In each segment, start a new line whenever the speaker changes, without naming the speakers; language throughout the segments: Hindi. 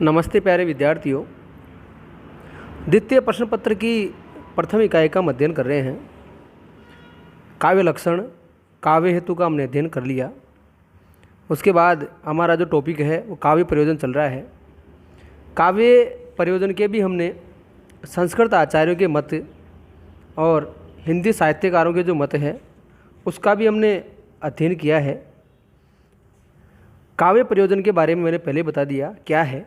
नमस्ते प्यारे विद्यार्थियों। द्वितीय प्रश्न पत्र की प्रथम इकाई का हम अध्ययन कर रहे हैं। काव्य लक्षण, काव्य हेतु का हमने अध्ययन कर लिया। उसके बाद हमारा जो टॉपिक है वो काव्य प्रयोजन चल रहा है। काव्य प्रयोजन के भी हमने संस्कृत आचार्यों के मत और हिंदी साहित्यकारों के जो मत है उसका भी हमने अध्ययन किया है। काव्य प्रयोजन के बारे में मैंने पहले बता दिया क्या है,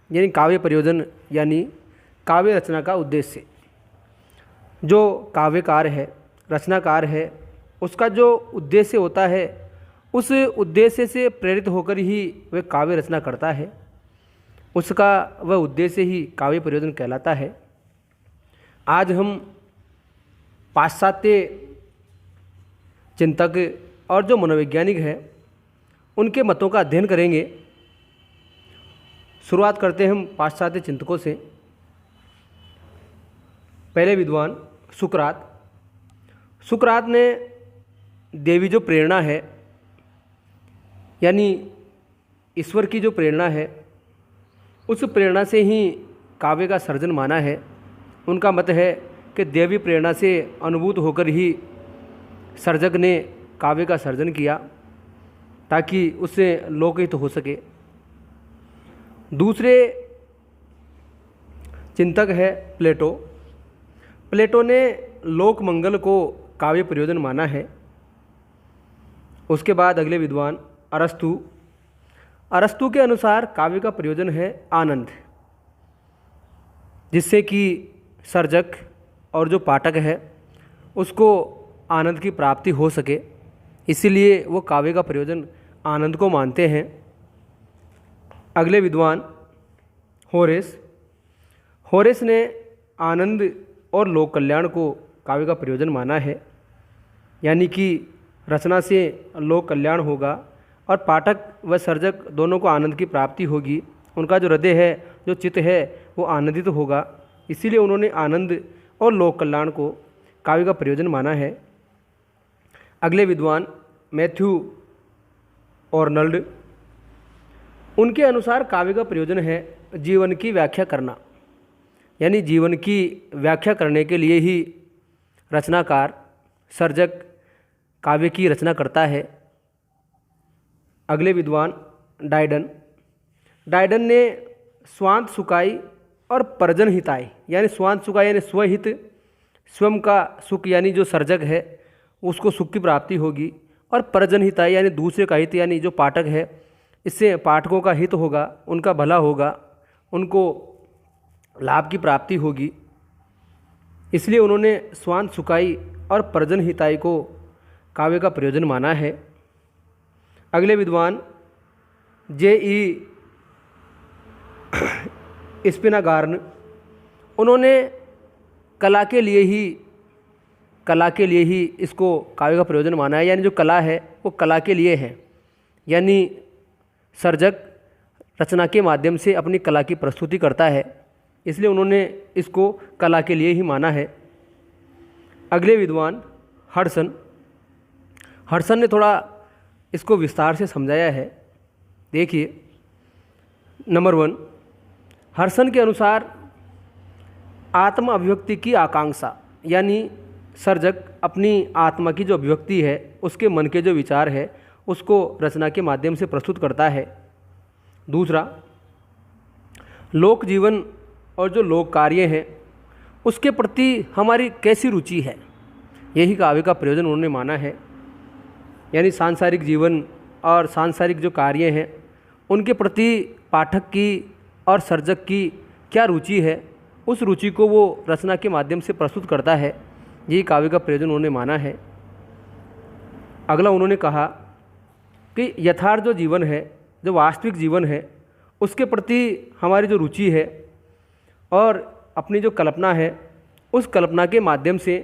यानी काव्य प्रयोजन यानी काव्य रचना का उद्देश्य। जो काव्यकार है, रचनाकार है, उसका जो उद्देश्य होता है उस उद्देश्य से प्रेरित होकर ही वह काव्य रचना करता है। उसका वह उद्देश्य ही काव्य प्रयोजन कहलाता है। आज हम पाश्चात्य चिंतक और जो मनोवैज्ञानिक हैं उनके मतों का अध्ययन करेंगे। शुरुआत करते हैं हम पाश्चात्य चिंतकों से। पहले विद्वान सुकरात ने देवी जो प्रेरणा है यानी ईश्वर की जो प्रेरणा है उस प्रेरणा से ही काव्य का सर्जन माना है। उनका मत है कि देवी प्रेरणा से अनुभूत होकर ही सर्जक ने काव्य का सर्जन किया ताकि उससे लोकहित हो सके। दूसरे चिंतक है प्लेटो ने लोक मंगल को काव्य प्रयोजन माना है। उसके बाद अगले विद्वान अरस्तु के अनुसार काव्य का प्रयोजन है आनंद, जिससे कि सर्जक और जो पाठक है उसको आनंद की प्राप्ति हो सके, इसीलिए वो काव्य का प्रयोजन आनंद को मानते हैं। अगले विद्वान होरेस ने आनंद और लोक कल्याण को काव्य का प्रयोजन माना है, यानी कि रचना से लोक कल्याण होगा और पाठक व सर्जक दोनों को आनंद की प्राप्ति होगी। उनका जो हृदय है, जो चित्त है वो आनंदित होगा, इसीलिए उन्होंने आनंद और लोक कल्याण को काव्य का प्रयोजन माना है। अगले विद्वान मैथ्यू आर्नल्ड, उनके अनुसार काव्य का प्रयोजन है जीवन की व्याख्या करना, यानी जीवन की व्याख्या करने के लिए ही रचनाकार सर्जक काव्य की रचना करता है। अगले विद्वान डायडन ने स्वांत सुखाई और परजन हिताई, यानी स्वांत सुखाई यानी स्वहित, स्वयं का सुख यानी जो सर्जक है उसको सुख की प्राप्ति होगी, और परजन हिताई यानी दूसरे का हित यानी जो पाठक है, इससे पाठकों का हित होगा, उनका भला होगा, उनको लाभ की प्राप्ति होगी। इसलिए उन्होंने स्वांत सुखाई और परजन हिताई को काव्य का प्रयोजन माना है। अगले विद्वान J.E. स्पिनागार्न, उन्होंने कला के लिए ही इसको काव्य का प्रयोजन माना है, यानी जो कला है वो कला के लिए है, यानी सर्जक रचना के माध्यम से अपनी कला की प्रस्तुति करता है, इसलिए उन्होंने इसको कला के लिए ही माना है। अगले विद्वान हडसन ने थोड़ा इसको विस्तार से समझाया है। देखिए, नंबर 1, हडसन के अनुसार आत्म अभिव्यक्ति की आकांक्षा, यानी सर्जक अपनी आत्मा की जो अभिव्यक्ति है, उसके मन के जो विचार है उसको रचना के माध्यम से प्रस्तुत करता है। दूसरा, लोक जीवन और जो लोक कार्य हैं उसके प्रति हमारी कैसी रुचि है, यही काव्य का प्रयोजन उन्होंने माना है। यानी सांसारिक जीवन और सांसारिक जो कार्य हैं उनके प्रति पाठक की और सर्जक की क्या रुचि है, उस रुचि को वो रचना के माध्यम से प्रस्तुत करता है, यही काव्य का प्रयोजन उन्होंने माना है। अगला उन्होंने कहा कि यथार्थ जो जीवन है, जो वास्तविक जीवन है, उसके प्रति हमारी जो रुचि है और अपनी जो कल्पना है, उस कल्पना के माध्यम से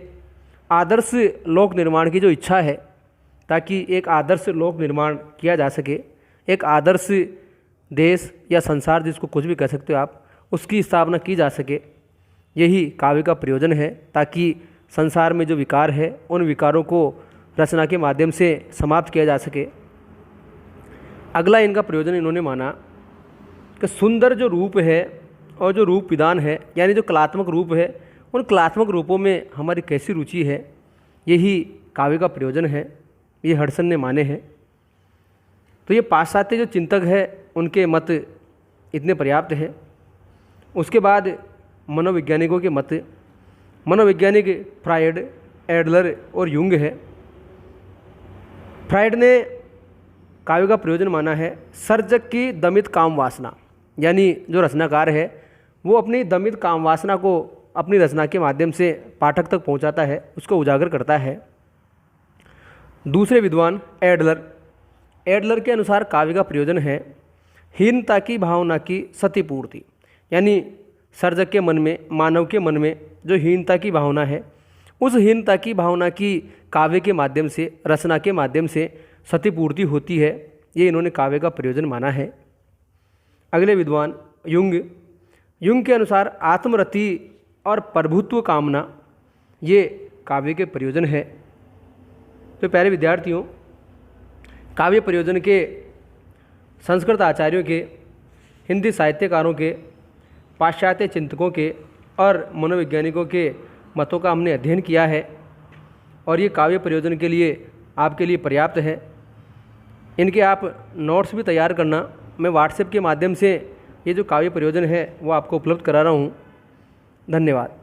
आदर्श लोक निर्माण की जो इच्छा है, ताकि एक आदर्श लोक निर्माण किया जा सके, एक आदर्श देश या संसार, जिसको कुछ भी कह सकते हो आप, उसकी स्थापना की जा सके, यही काव्य का प्रयोजन है, ताकि संसार में जो विकार है उन विकारों को रचना के माध्यम से समाप्त किया जा सके। अगला इनका प्रयोजन इन्होंने माना कि सुंदर जो रूप है और जो रूप विधान है, यानी जो कलात्मक रूप है, उन कलात्मक रूपों में हमारी कैसी रुचि है, यही काव्य का प्रयोजन है, ये हडसन ने माने हैं। तो ये पाश्चात्य जो चिंतक है उनके मत इतने पर्याप्त हैं। उसके बाद मनोवैज्ञानिकों के मत, मनोवैज्ञानिक फ्रायड, एडलर और युंग है। फ्रायड ने काव्य का प्रयोजन माना है सर्जक की दमित काम वासना, यानी जो रचनाकार है वो अपनी दमित काम वासना को अपनी रचना के माध्यम से पाठक तक पहुंचाता है, उसको उजागर करता है। दूसरे विद्वान एडलर, एडलर के अनुसार काव्य का प्रयोजन है हीनता की भावना की सतिपूर्ति, यानी सर्जक के मन में, मानव के मन में जो हीनता की भावना है, उस हीनता की भावना की काव्य के माध्यम से, रचना के माध्यम से सतिपूर्ति होती है। ये इन्होंने काव्य का प्रयोजन माना है। अगले विद्वान युंग, युंग के अनुसार आत्मरति और प्रभुत्व कामना ये काव्य के प्रयोजन है। तो प्यारे विद्यार्थियों, काव्य प्रयोजन के संस्कृत आचार्यों के, हिंदी साहित्यकारों के, पाश्चात्य चिंतकों के और मनोवैज्ञानिकों के मतों का हमने अध्ययन किया है और ये काव्य प्रयोजन के लिए आपके लिए पर्याप्त है। इनके आप नोट्स भी तैयार करना, मैं व्हाट्सएप के माध्यम से ये जो काव्य प्रयोजन है वो आपको उपलब्ध करा रहा हूँ। धन्यवाद।